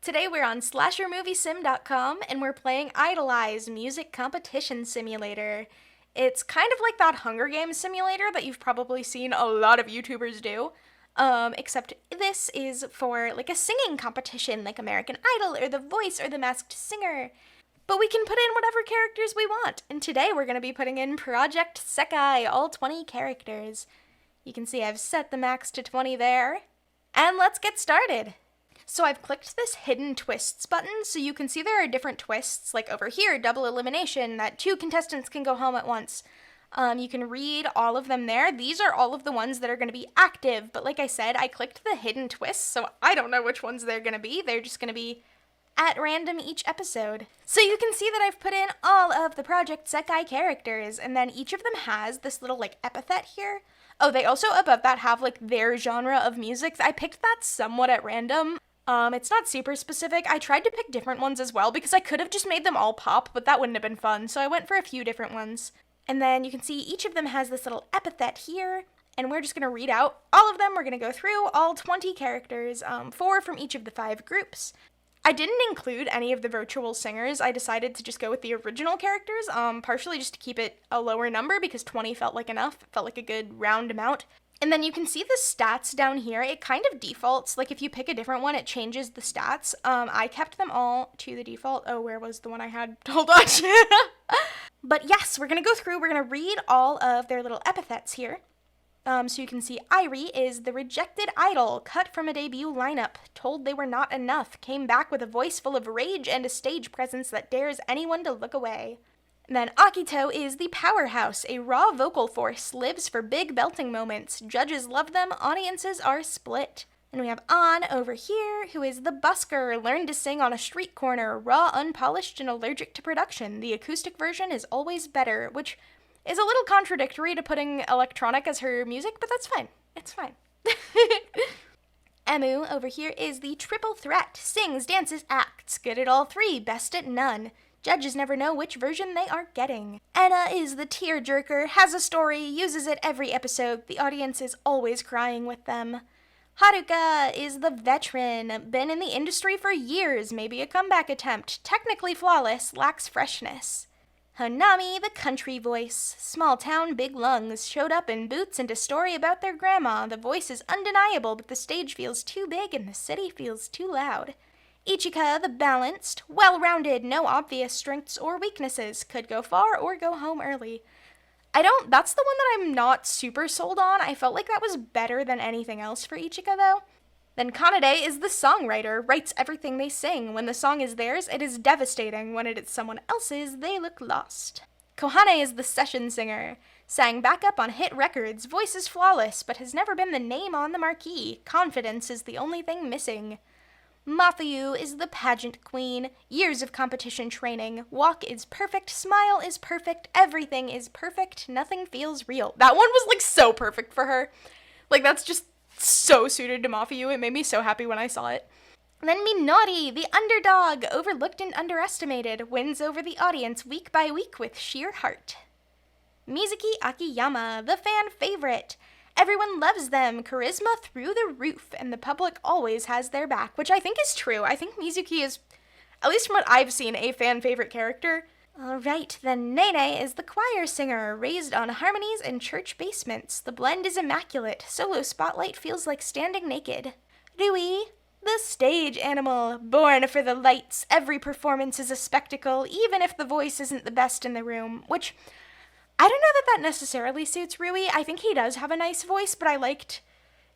Today we're on slashermoviesim.com and we're playing Idolize Music Competition Simulator. It's kind of like that Hunger Games simulator that you've probably seen a lot of YouTubers do. Except this is for like a singing competition like American Idol or The Voice or The Masked Singer. But we can put in whatever characters we want, and today we're going to be putting in Project Sekai, all 20 characters. You can see I've set the max to 20 there. And let's get started! So I've clicked this hidden twists button, so you can see there are different twists, like over here, double elimination, that 2 contestants can go home at once. You can read all of them there. These are all of the ones that are going to be active, but like I said, I clicked the hidden twists, so I don't know which ones they're going to be. They're just going to be at random each episode. So you can see that I've put in all of the Project Sekai characters, and then each of them has this little like epithet here. Oh, they also above that have like their genre of music. I picked that somewhat at random. It's not super specific. I tried to pick different ones as well because I could have just made them all pop, but that wouldn't have been fun, so I went for a few different ones. And then you can see each of them has this little epithet here, and we're just going to read out all of them. We're going to go through all 20 characters, 4 from each of the 5 groups. I didn't include any of the virtual singers. I decided to just go with the original characters, partially just to keep it a lower number because 20 felt like enough. It felt like a good round amount. And then you can see the stats down here. It kind of defaults. Like if you pick a different one, it changes the stats. I kept them all to the default. Oh, where was the one I had? Hold on. But yes, we're going to go through. We're going to read all of their little epithets here. So you can see Irie is the rejected idol, cut from a debut lineup, told they were not enough, came back with a voice full of rage and a stage presence that dares anyone to look away. And then Akito is the powerhouse, a raw vocal force, lives for big belting moments, judges love them, audiences are split. And we have An over here, who is the busker, learned to sing on a street corner, raw, unpolished, and allergic to production. The acoustic version is always better, which is a little contradictory to putting electronic as her music, but that's fine. It's fine. Emu over here is the triple threat, sings, dances, acts, good at all 3, best at none. Judges never know which version they are getting. Anna is the tearjerker, has a story, uses it every episode. The audience is always crying with them. Haruka is the veteran, been in the industry for years, maybe a comeback attempt, technically flawless, lacks freshness. Honami, the country voice, small town, big lungs, showed up in boots and a story about their grandma. The voice is undeniable, but the stage feels too big and the city feels too loud. Ichika, the balanced, well-rounded, no obvious strengths or weaknesses, could go far or go home early. That's the one that I'm not super sold on. I felt like that was better than anything else for Ichika though. Then Kanade is the songwriter, writes everything they sing. When the song is theirs, it is devastating. When it is someone else's, they look lost. Kohane is the session singer, sang backup on hit records, voice is flawless, but has never been the name on the marquee. Confidence is the only thing missing. Matthew is the pageant queen, years of competition training, walk is perfect, smile is perfect, everything is perfect, nothing feels real. That one was like so perfect for her. Like that's just so suited to Matthew. It made me so happy when I saw it. Then Minori, the underdog, overlooked and underestimated, wins over the audience week by week with sheer heart. Mizuki Akiyama, the fan favorite. Everyone loves them, charisma through the roof, and the public always has their back, which I think is true. I think Mizuki is, at least from what I've seen, a fan favorite character. Alright, then Nene is the choir singer, raised on harmonies in church basements. The blend is immaculate, solo spotlight feels like standing naked. Rui, the stage animal, born for the lights, every performance is a spectacle, even if the voice isn't the best in the room, which I don't know that necessarily suits Rui. I think he does have a nice voice, but I liked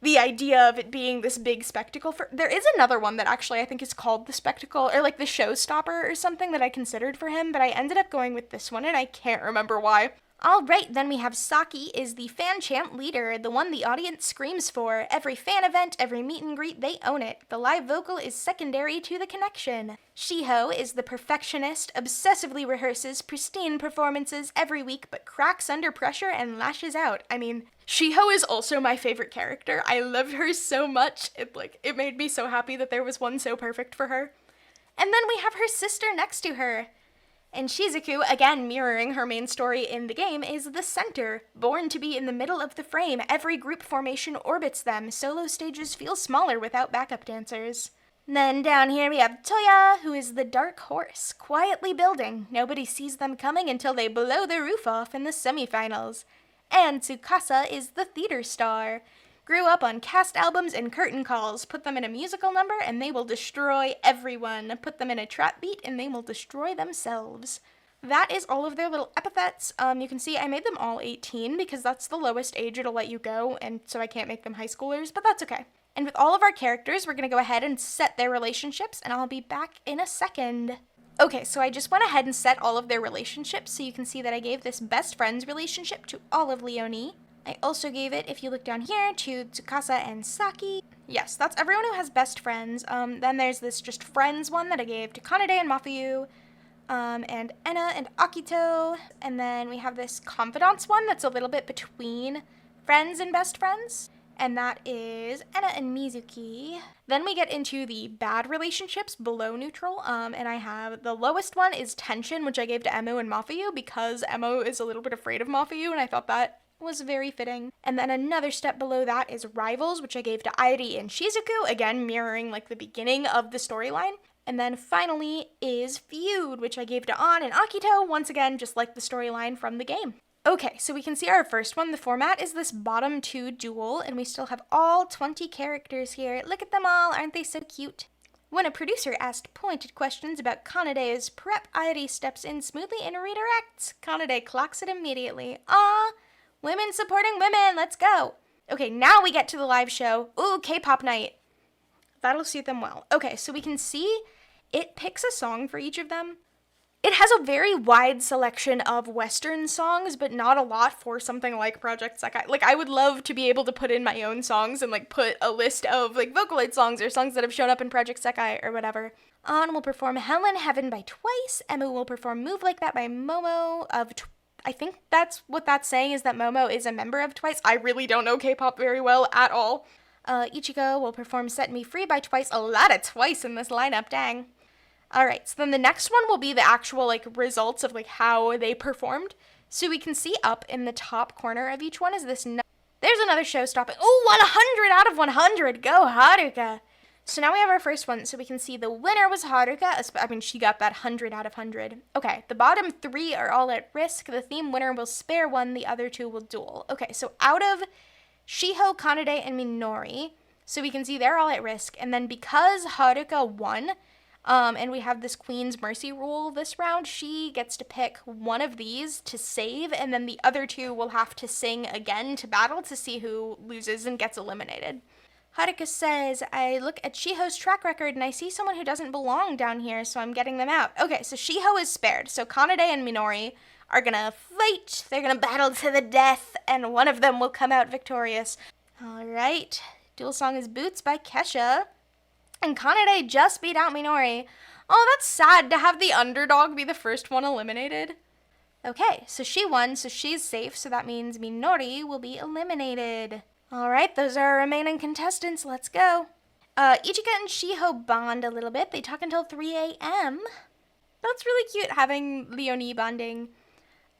the idea of it being this big spectacle. There is another one that actually I think is called The Spectacle, or like The Showstopper or something that I considered for him, but I ended up going with this one, and I can't remember why. Alright, then we have Saki is the fan chant leader, the one the audience screams for. Every fan event, every meet and greet, they own it. The live vocal is secondary to the connection. Shiho is the perfectionist, obsessively rehearses pristine performances every week, but cracks under pressure and lashes out. I mean, Shiho is also my favorite character. I love her so much. It made me so happy that there was one so perfect for her. And then we have her sister next to her. And Shizuku, again mirroring her main story in the game, is the center. Born to be in the middle of the frame, every group formation orbits them. Solo stages feel smaller without backup dancers. Then down here we have Toya, who is the dark horse, quietly building. Nobody sees them coming until they blow the roof off in the semifinals. And Tsukasa is the theater star. Grew up on cast albums and curtain calls. Put them in a musical number and they will destroy everyone. Put them in a trap beat and they will destroy themselves. That is all of their little epithets. You can see I made them all 18 because that's the lowest age it'll let you go, and so I can't make them high schoolers, but that's okay. And with all of our characters, we're going to go ahead and set their relationships, and I'll be back in a second. Okay, so I just went ahead and set all of their relationships, so you can see that I gave this best friends relationship to all of Leonie. I also gave it, if you look down here, to Tsukasa and Saki. Yes, that's everyone who has best friends. Then there's this just friends one that I gave to Kanade and Mafuyu, and Enna and Akito. And then we have this confidants one that's a little bit between friends and best friends. And that is Enna and Mizuki. Then we get into the bad relationships below neutral, and I have the lowest one is tension, which I gave to Emu and Mafuyu because Emu is a little bit afraid of Mafuyu, and I thought that was very fitting. And then another step below that is rivals, which I gave to Airi and Shizuku, again mirroring like the beginning of the storyline. And then finally is feud, which I gave to An and Akito, once again just like the storyline from the game. Okay, so we can see our first one. The format is this bottom two duel, and we still have all 20 characters here. Look at them all, aren't they so cute? When a producer asked pointed questions about Kanade's prep, Airi steps in smoothly and redirects. Kanade clocks it immediately. Ah, women supporting women, let's go. Okay, now we get to the live show. Ooh, K-pop night. That'll suit them well. Okay, so we can see it picks a song for each of them. It has a very wide selection of Western songs, but not a lot for something like Project Sekai. Like, I would love to be able to put in my own songs and, like, put a list of, like, Vocaloid songs or songs that have shown up in Project Sekai or whatever. An will perform Hell in Heaven by Twice. Emu will perform Move Like That by Momo of I think that's what that's saying, is that Momo is a member of Twice. I really don't know K-pop very well at all. Ichigo will perform Set Me Free by Twice. A lot of Twice in this lineup, dang. Alright, so then the next one will be the actual, like, results of, like, how they performed. So we can see up in the top corner of each one is this there's another show stopping. Oh, 100 out of 100! Go Haruka! So now we have our first one, so we can see the winner was Haruka. I mean, she got that 100 out of 100. Okay, the bottom three are all at risk. The theme winner will spare one, the other two will duel. Okay, so out of Shiho, Kanade, and Minori, so we can see they're all at risk. And then because Haruka won, and we have this Queen's Mercy rule this round, she gets to pick one of these to save, and then the other two will have to sing again to battle to see who loses and gets eliminated. Haruka says, I look at Shiho's track record and I see someone who doesn't belong down here, so I'm getting them out. Okay, so Shiho is spared, so Kanade and Minori are gonna fight, they're gonna battle to the death, and one of them will come out victorious. Alright, dual song is Boots by Kesha. And Kanade just beat out Minori. Oh, that's sad to have the underdog be the first one eliminated. Okay, so she won, so she's safe, so that means Minori will be eliminated. Alright, those are our remaining contestants. Let's go. Ichika and Shiho bond a little bit. They talk until 3 a.m. That's really cute, having Leonie bonding.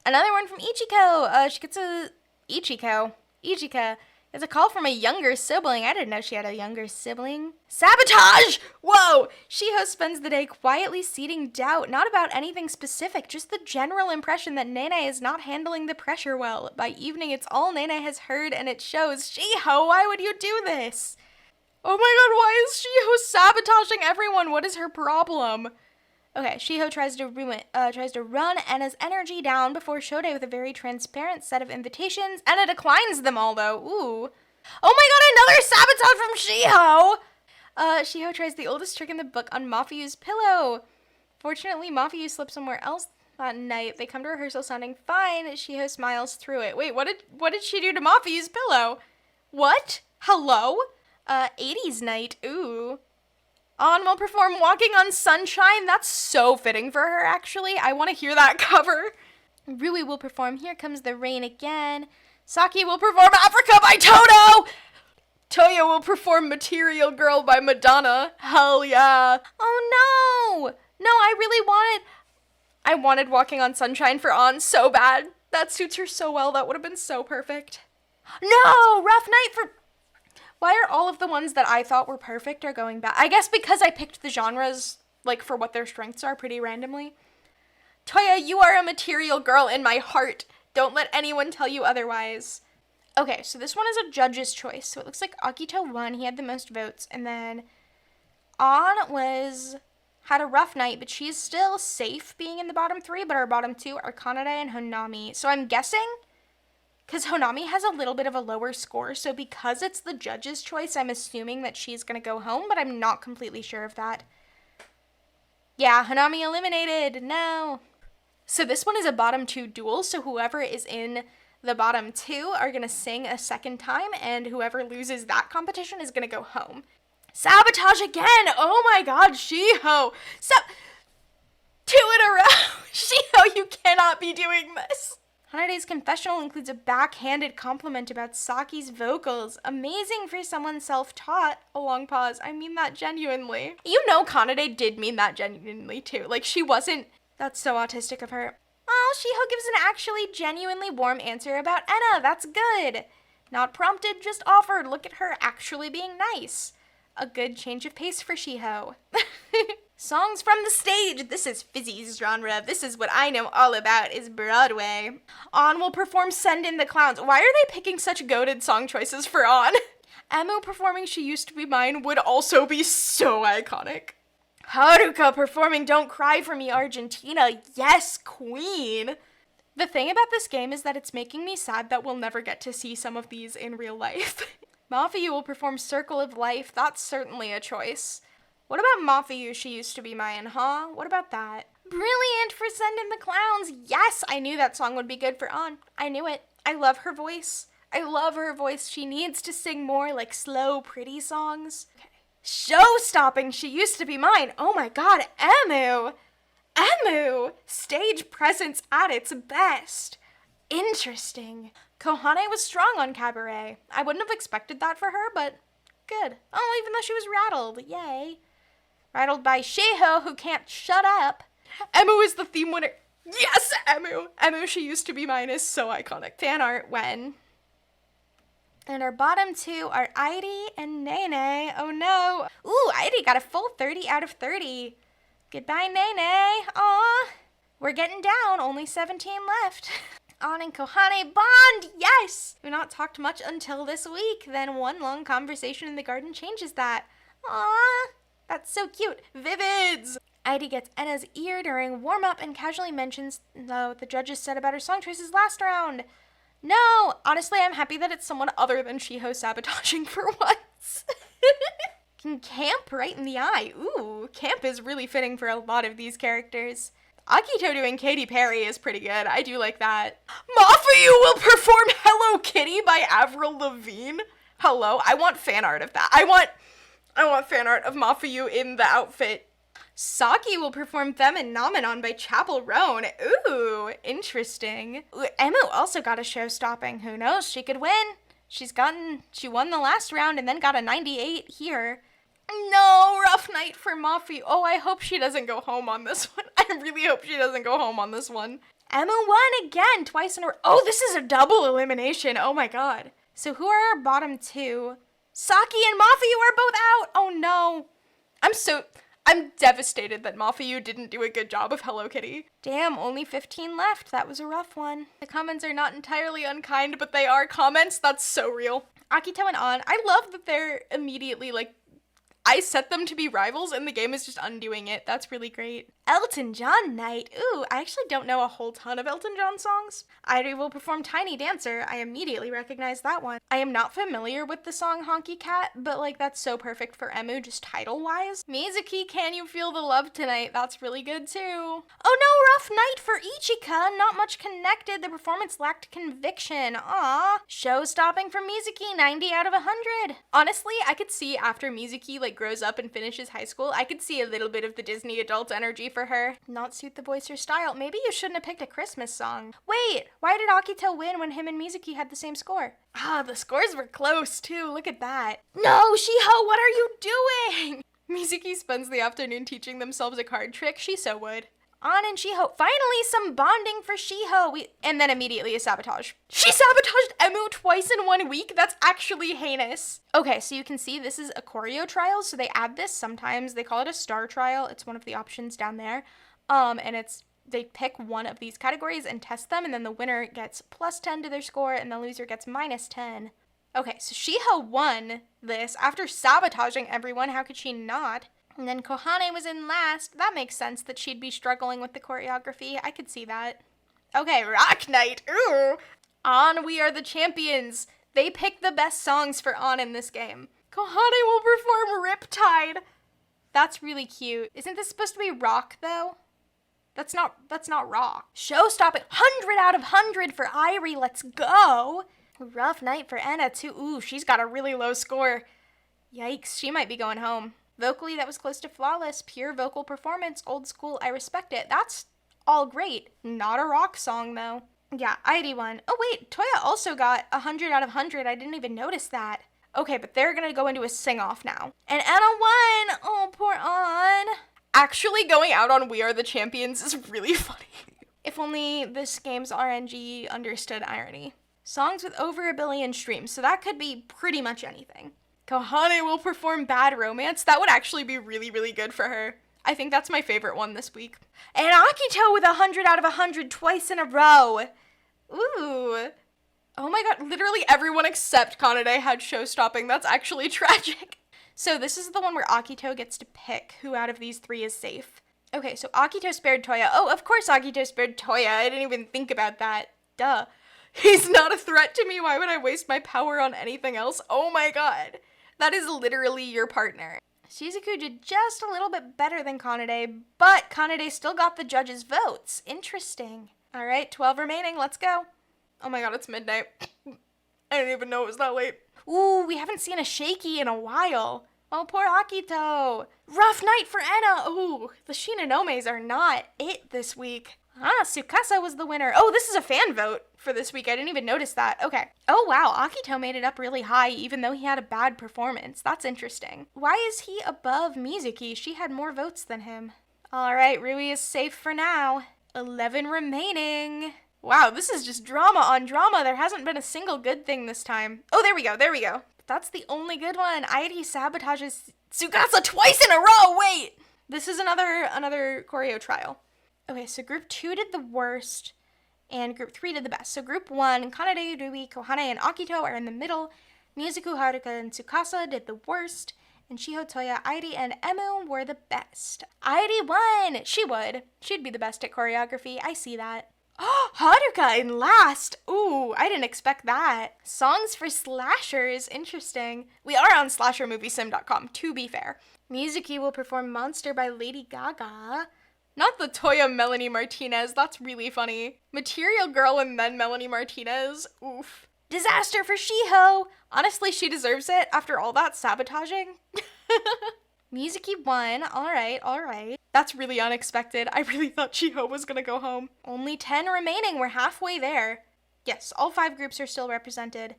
Another one from Ichiko. She gets a... Ichika. It's a call from a younger sibling. I didn't know she had a younger sibling. Sabotage! Whoa! Shiho spends the day quietly seeding doubt, not about anything specific, just the general impression that Nene is not handling the pressure well. By evening, it's all Nene has heard, and it shows. Shiho, why would you do this? Oh my god, why is Shiho sabotaging everyone? What is her problem? Okay, Shiho tries to run Enna's energy down before Shode with a very transparent set of invitations. Enna declines them all, though. Ooh. Oh my god, another sabotage from Shiho! Shiho tries the oldest trick in the book on Mafuyu's pillow. Fortunately, Mafuyu slips somewhere else that night. They come to rehearsal sounding fine. Shiho smiles through it. Wait, what did she do to Mafuyu's pillow? What? Hello? 80s night. Ooh. An will perform Walking on Sunshine. That's so fitting for her, actually. I want to hear that cover. Rui will perform Here Comes the Rain Again. Saki will perform Africa by Toto! Toya will perform Material Girl by Madonna. Hell yeah. Oh no! No, I wanted Walking on Sunshine for An so bad. That suits her so well. That would have been so perfect. No! Rough night for... Why are all of the ones that I thought were perfect are going back? I guess because I picked the genres, like, for what their strengths are pretty randomly. Toya, you are a material girl in my heart. Don't let anyone tell you otherwise. Okay, so this one is a judge's choice. So it looks like Akito won. He had the most votes. And then had a rough night, but she's still safe being in the bottom 3. But our bottom 2 are Kanade and Honami. So I'm guessing, because Honami has a little bit of a lower score. So because it's the judge's choice, I'm assuming that she's going to go home. But I'm not completely sure of that. Yeah, Honami eliminated. No. So this one is a bottom 2 duel. So whoever is in the bottom 2 are going to sing a second time, and whoever loses that competition is going to go home. Sabotage again! Oh my god, Shiho! 2 in a row! Shiho, you cannot be doing this! Hanade's confessional includes a backhanded compliment about Saki's vocals. Amazing for someone self-taught. A long pause. I mean that genuinely. You know Kanade did mean that genuinely too. Like, she wasn't... That's so autistic of her. Oh, Shiho gives an actually genuinely warm answer about Enna. That's good. Not prompted, just offered. Look at her actually being nice. A good change of pace for Shiho. Songs from the stage. This is Fizzy's genre. This is what I know all about is Broadway. On will perform Send in the Clowns. Why are they picking such goated song choices for On? Emu performing She Used to Be Mine would also be so iconic. Haruka performing Don't Cry For Me, Argentina. Yes, queen. The thing about this game is that it's making me sad that we'll never get to see some of these in real life. Mafiyu will perform Circle of Life. That's certainly a choice. What about Mafiyu, She Used to Be Mine, huh? What about that? Brilliant for Send in the Clowns. Yes, I knew that song would be good for On. I knew it. I love her voice. I love her voice. She needs to sing more like slow, pretty songs. Okay. Show-stopping, She Used to Be Mine. Oh my god, Emu! Emu! Stage presence at its best. Interesting. Kohane was strong on Cabaret. I wouldn't have expected that for her, but good. Oh, even though she was rattled. Yay. Rattled by Shiho, who can't shut up. Emu is the theme winner. Yes, Emu! Emu, She Used to Be Mine is so iconic. Fan art when... And our bottom 2 are Airi and Nene. Oh no. Ooh, Airi got a full 30 out of 30. Goodbye, Nene. Aw. We're getting down. Only 17 left. On and Kohane bond. Yes. We've not talked much until this week. Then one long conversation in the garden changes that. Aw. That's so cute. Vivids. Airi gets Enna's ear during warm-up and casually mentions what the judges said about her song choices last round. No, honestly, I'm happy that it's someone other than Shiho sabotaging for once. Can Camp right in the eye. Ooh, Camp is really fitting for a lot of these characters. Akito doing Katy Perry is pretty good. I do like that. Mafiyu will perform Hello Kitty by Avril Lavigne. Hello, I want fan art of that. I want fan art of Mafiyu in the outfit. Saki will perform Them and Namenon by Chapel Roan. Ooh, interesting. Ooh, Emu also got a show-stopping. Who knows? She could win. She won the last round and then got a 98 here. No, rough night for Mafi. Oh, I hope she doesn't go home on this one. I really hope she doesn't go home on this one. Emu won again, twice in a row. Oh, this is a double elimination. Oh my god. So who are our bottom 2? Saki and Mafiyu are both out. Oh no. I'm devastated that Mafiyu didn't do a good job of Hello Kitty. Damn, only 15 left. That was a rough one. The comments are not entirely unkind, but they are comments. That's so real. Akito and On, I love that they're immediately, like, I set them to be rivals and the game is just undoing it. That's really great. Elton John night. Ooh, I actually don't know a whole ton of Elton John songs. Airi will perform Tiny Dancer. I immediately recognize that one. I am not familiar with the song Honky Cat, but like that's so perfect for Emu just title-wise. Mizuki, Can You Feel the Love Tonight? That's really good too. Oh no, rough night for Ichika. Not much connected. The performance lacked conviction. Aw. Show-stopping from Mizuki, 90 out of 100. Honestly, I could see after Mizuki like grows up and finishes high school, I could see a little bit of the Disney adult energy for her. Not suit the voice or style. Maybe you shouldn't have picked a Christmas song. Wait, why did Akito win when him and Mizuki had the same score? Ah, the scores were close too. Look at that. No, Shiho, what are you doing? Mizuki spends the afternoon teaching themselves a card trick. She so would. An and Shiho. Finally, some bonding for Shiho. And then immediately a sabotage. She sabotaged Emu twice in 1 week? That's actually heinous. Okay, so you can see this is a choreo trial, so they add this sometimes. They call it a star trial. It's one of the options down there. And they pick one of these categories and test them, and then the winner gets +10 to their score, and the loser gets -10. Okay, so Shiho won this after sabotaging everyone. How could she not? And then Kohane was in last. That makes sense that she'd be struggling with the choreography. I could see that. Okay, Rock Night. Ooh. On We Are the Champions. They picked the best songs for On in this game. Kohane will perform Riptide. That's really cute. Isn't this supposed to be rock, though? That's not rock. Show-stopping. 100 out of 100 for Irie. Let's go. Rough night for Enna, too. Ooh, she's got a really low score. Yikes, she might be going home. Vocally, that was close to flawless. Pure vocal performance. Old school, I respect it. That's all great. Not a rock song, though. Yeah, Irie won. Oh, wait, Toya also got 100 out of 100. I didn't even notice that. Okay, but they're gonna go into a sing-off now. And Enna won! Oh, poor An. Actually going out on We Are the Champions is really funny. If only this game's RNG understood irony. Songs with over 1 billion streams, so that could be pretty much anything. Kohane will perform Bad Romance. That would actually be really, really good for her. I think that's my favorite one this week. And Akito with 100 out of 100 twice in a row. Ooh. Oh my god, literally everyone except Kanade had show-stopping. That's actually tragic. So this is the one where Akito gets to pick who out of these 3 is safe. Okay, so Akito spared Toya. Oh, of course Akito spared Toya. I didn't even think about that. Duh. He's not a threat to me. Why would I waste my power on anything else? Oh my god. That is literally your partner. Shizuku did just a little bit better than Kanade, but Kanade still got the judges' votes. Interesting. All right, 12 remaining. Let's go. Oh my god, it's midnight. I didn't even know it was that late. Ooh, we haven't seen a shaky in a while. Oh, poor Akito. Rough night for Enna. Ooh, the Shinanomes are not it this week. Ah, Tsukasa was the winner. Oh, this is a fan vote for this week. I didn't even notice that. Okay. Oh, wow. Akito made it up really high, even though he had a bad performance. That's interesting. Why is he above Mizuki? She had more votes than him. All right, Rui is safe for now. 11 remaining. Wow, this is just drama on drama. There hasn't been a single good thing this time. Oh, there we go. There we go. That's the only good one. Irie sabotages Tsukasa twice in a row. Wait. This is another choreo trial. Okay, so group 2 did the worst, and group 3 did the best. So group 1, Kanade, Rui, Kohane, and Akito are in the middle. Mizuku, Haruka, and Tsukasa did the worst, and Shiho, Toya, Irie, and Emu were the best. Irie won! She would. She'd be the best at choreography. I see that. Oh, Haruka in last! Ooh, I didn't expect that. Songs for slashers. Interesting. We are on slashermoviesim.com, to be fair. Mizuki will perform Monster by Lady Gaga. Not the Toya Melanie Martinez. That's really funny. Material Girl and then Melanie Martinez. Oof. Disaster for Shiho. Honestly, she deserves it after all that sabotaging. Mizuki won. All right. That's really unexpected. I really thought Shiho was gonna go home. Only 10 remaining. We're halfway there. Yes, all 5 groups are still represented.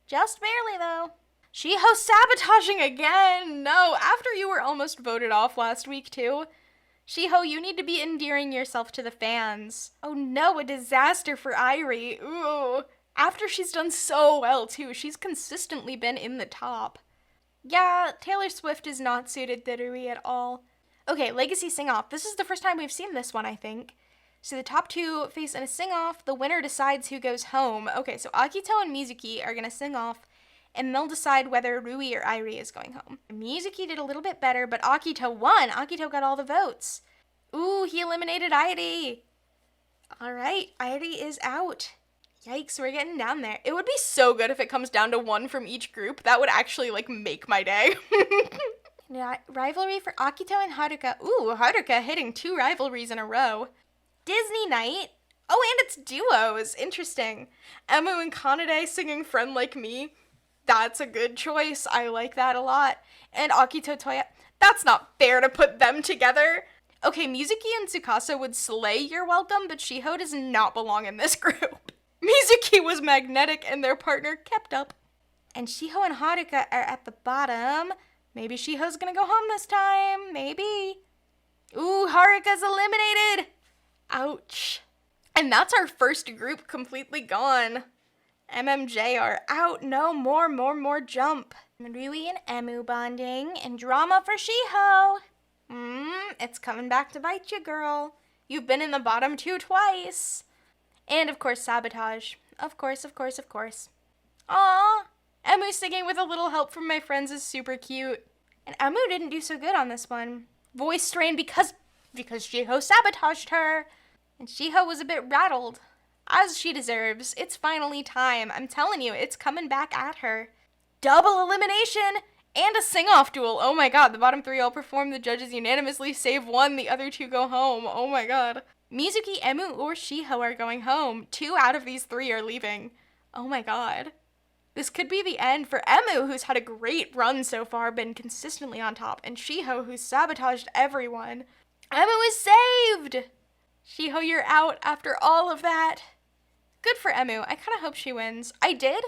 Just barely, though. Shiho sabotaging again. No, after you were almost voted off last week, too. Shiho, you need to be endearing yourself to the fans. Oh no, a disaster for Irie. Ooh. After she's done so well, too. She's consistently been in the top. Yeah, Taylor Swift is not suited to Rui at all. Okay, Legacy Sing-Off. This is the first time we've seen this one, I think. So the top 2 face in a sing-off. The winner decides who goes home. Okay, so Akito and Mizuki are gonna sing off, and they'll decide whether Rui or Irie is going home. Mizuki did a little bit better, but Akito won. Akito got all the votes. Ooh, he eliminated Irie. All right, Irie is out. Yikes, we're getting down there. It would be so good if it comes down to 1 from each group. That would actually, make my day. Rivalry for Akito and Haruka. Ooh, Haruka hitting 2 rivalries in a row. Disney Night. Oh, and it's duos. Interesting. Emu and Kanade singing Friend Like Me. That's a good choice. I like that a lot. And Akito Toya. That's not fair to put them together. Okay, Mizuki and Tsukasa would slay You're Welcome, but Shiho does not belong in this group. Mizuki was magnetic and their partner kept up. And Shiho and Haruka are at the bottom. Maybe Shiho's gonna go home this time. Maybe. Ooh, Haruka's eliminated. Ouch. And that's our first group completely gone. MMJ are out. No more jump. Rui and Emu bonding and drama for Shiho. It's coming back to bite you, girl. You've been in the bottom 2 twice. And of course, sabotage. Of course. Aww. Emu singing with a little help from my friends is super cute. And Emu didn't do so good on this one. Voice strain because Shiho sabotaged her. And Shiho was a bit rattled. As she deserves. It's finally time. I'm telling you, it's coming back at her. Double elimination and a sing-off duel. Oh my god, the bottom 3 all perform. The judges unanimously save 1. The other 2 go home. Oh my god. Mizuki, Emu, or Shiho are going home. 2 out of these 3 are leaving. Oh my god. This could be the end for Emu, who's had a great run so far, been consistently on top, and Shiho, who's sabotaged everyone. Emu is saved! Shiho, you're out after all of that. Good for Emu. I kind of hope she wins. I did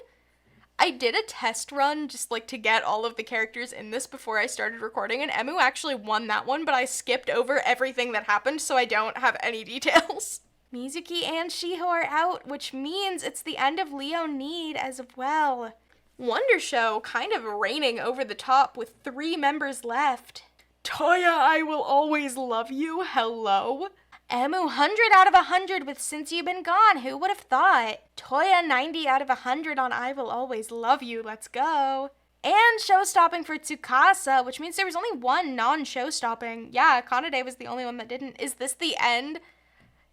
a test run just like to get all of the characters in this before I started recording, and Emu actually won that one, but I skipped over everything that happened, so I don't have any details. Mizuki and Shiho are out, which means it's the end of Leo Need as well. Wonder Show kind of reigning over the top with 3 members left. Toya, I will always love you. Hello. Emu 100 out of 100 with Since You've Been Gone. Who would have thought? Toya 90 out of 100 on I Will Always Love You. Let's go. And show-stopping for Tsukasa, which means there was only 1 non-show-stopping. Yeah, Kanade was the only one that didn't. Is this the end?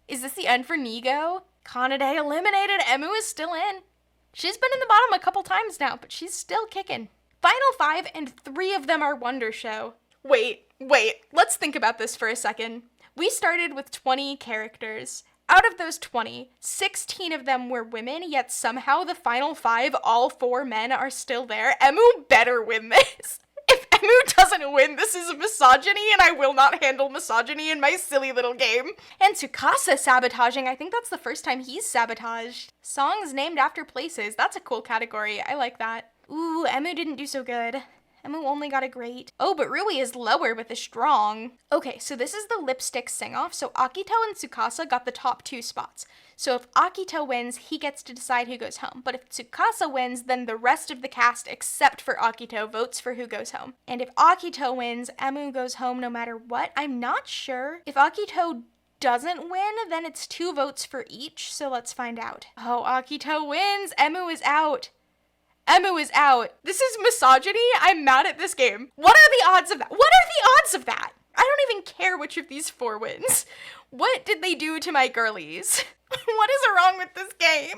Is this the end for Nigo? Kanade eliminated. Emu is still in. She's been in the bottom a couple times now, but she's still kicking. Final 5, and 3 of them are Wonder Show. Wait. Let's think about this for a second. We started with 20 characters. Out of those 20, 16 of them were women, yet somehow the final 5, all 4 men, are still there. Emu better win this. If Emu doesn't win, this is misogyny, and I will not handle misogyny in my silly little game. And Tsukasa sabotaging. I think that's the first time he's sabotaged. Songs named after places. That's a cool category. I like that. Ooh, Emu didn't do so good. Emu only got a great. Oh, but Rui is lower with a strong. Okay, so this is the lipstick sing-off. So Akito and Tsukasa got the top 2 spots. So if Akito wins, he gets to decide who goes home. But if Tsukasa wins, then the rest of the cast, except for Akito, votes for who goes home. And if Akito wins, Emu goes home no matter what. I'm not sure. If Akito doesn't win, then it's 2 votes for each. So let's find out. Oh, Akito wins. Emu is out. Emu is out. This is misogyny. I'm mad at this game. What are the odds of that? What are the odds of that? I don't even care which of these 4 wins. What did they do to my girlies? What is wrong with this game?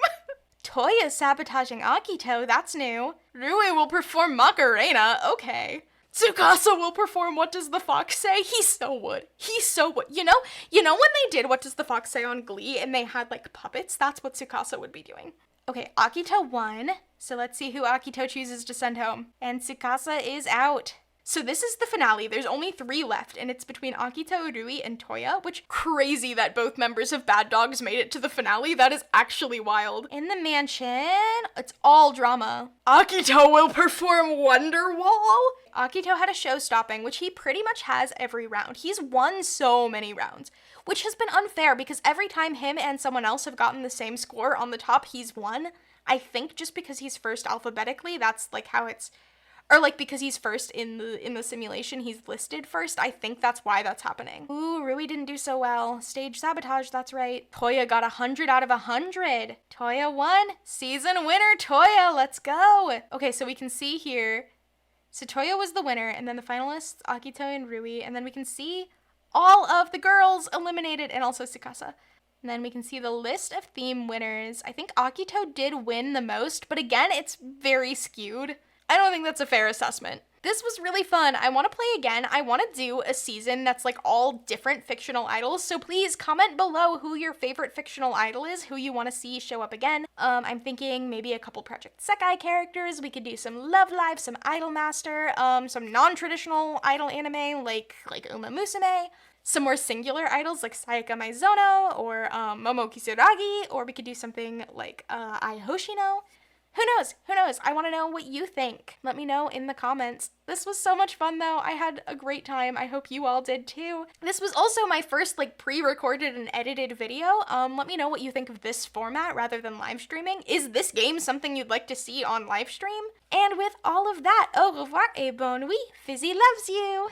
Toya sabotaging Akito. That's new. Rui will perform Macarena. Okay. Tsukasa will perform What Does the Fox Say? He so would. You know when they did What Does the Fox Say on Glee and they had like puppets? That's what Tsukasa would be doing. Okay, Akito won, so let's see who Akito chooses to send home. And Tsukasa is out. So this is the finale. There's only 3 left, and it's between Akito, Rui, and Toya, which crazy that both members of Bad Dogs made it to the finale. That is actually wild. In the mansion, it's all drama. Akito will perform Wonderwall. Akito had a show-stopping, which he pretty much has every round. He's won so many rounds, which has been unfair because every time him and someone else have gotten the same score on the top, he's won. I think just because he's first alphabetically, that's like how it's... Or like because he's first in the simulation, he's listed first. I think that's why that's happening. Ooh, Rui didn't do so well. Stage sabotage, that's right. Toya got 100 out of 100. Toya won. Season winner, Toya. Let's go. Okay, so we can see here. So Toya was the winner, and then the finalists, Akito and Rui, and then we can see all of the girls eliminated, and also Tsukasa. And then we can see the list of theme winners. I think Akito did win the most, but again, it's very skewed. I don't think that's a fair assessment. This was really fun. I want to play again. I want to do a season that's like all different fictional idols. So please comment below who your favorite fictional idol is, who you want to see show up again. I'm thinking maybe a couple Project Sekai characters. We could do some Love Live, some Idol Master, some non-traditional idol anime like Uma Musume. Some more singular idols like Sayaka Maizono or Momo Kisuragi, or we could do something like Ai Hoshino. Who knows? Who knows? I want to know what you think. Let me know in the comments. This was so much fun though. I had a great time. I hope you all did too. This was also my first like pre-recorded and edited video. Let me know what you think of this format rather than live streaming. Is this game something you'd like to see on live stream? And with all of that, au revoir et bonne nuit. Fizzy loves you.